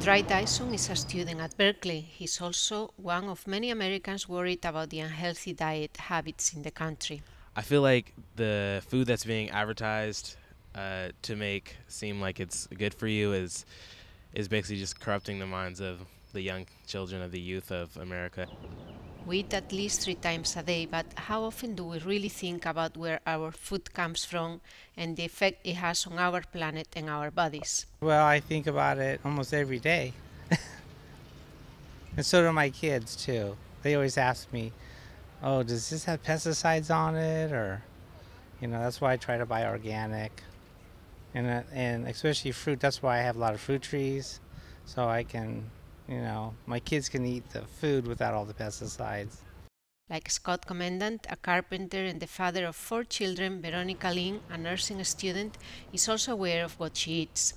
Dry Dyson is a student at Berkeley. He's also one of many Americans worried about the unhealthy diet habits in the country. I feel like the food that's being advertised to make seem like it's good for you is basically just corrupting the minds of the young children of the youth of America. We eat at least 3 times a day, but how often do we really think about where our food comes from and the effect it has on our planet and our bodies? Well, I think about it almost every day. And so do my kids, too. They always ask me, oh, does this have pesticides on it? Or, that's why I try to buy organic. And especially fruit, that's why I have a lot of fruit trees. So I can, my kids can eat the food without all the pesticides. Like Scott Commandant, a carpenter and the father of 4 children, Veronica Lynn, a nursing student, is also aware of what she eats.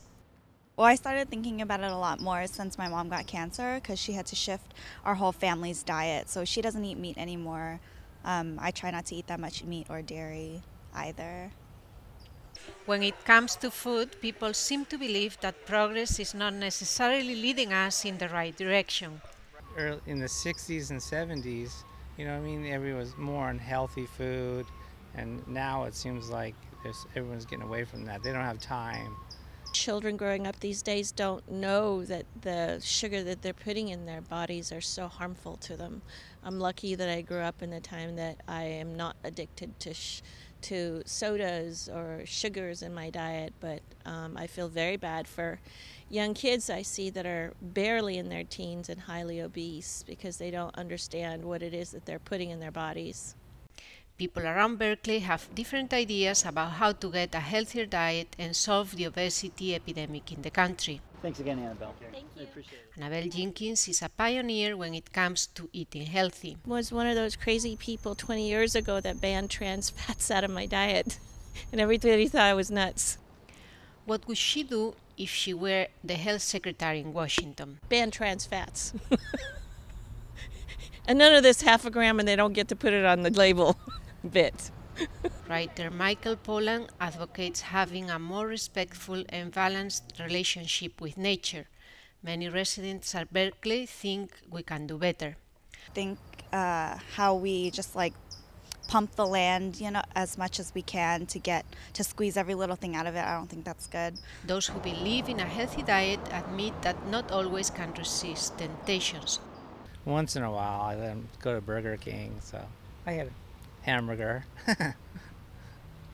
Well, I started thinking about it a lot more since my mom got cancer because she had to shift our whole family's diet. So she doesn't eat meat anymore. I try not to eat that much meat or dairy either. When it comes to food, people seem to believe that progress is not necessarily leading us in the right direction. In the 60s and 70s, everyone was more on healthy food. And now it seems like everyone's getting away from that. They don't have time. Children growing up these days don't know that the sugar that they're putting in their bodies are so harmful to them. I'm lucky that I grew up in a time that I am not addicted to sodas or sugars in my diet, but I feel very bad for young kids I see that are barely in their teens and highly obese because they don't understand what it is that they're putting in their bodies. People around Berkeley have different ideas about how to get a healthier diet and solve the obesity epidemic in the country. Thanks again, Annabelle. Thank you. I appreciate it. Annabelle Jenkins is a pioneer when it comes to eating healthy. Was one of those crazy people 20 years ago that banned trans fats out of my diet, and everybody thought I was nuts. What would she do if she were the health secretary in Washington? Ban trans fats. And none of this half a gram and they don't get to put it on the label bit. Writer Michael Pollan advocates having a more respectful and balanced relationship with nature. Many residents at Berkeley think we can do better. I think how we just pump the land, as much as we can to squeeze every little thing out of it. I don't think that's good. Those who believe in a healthy diet admit that not always can resist temptations. Once in a while, I let them go to Burger King, so I had a hamburger.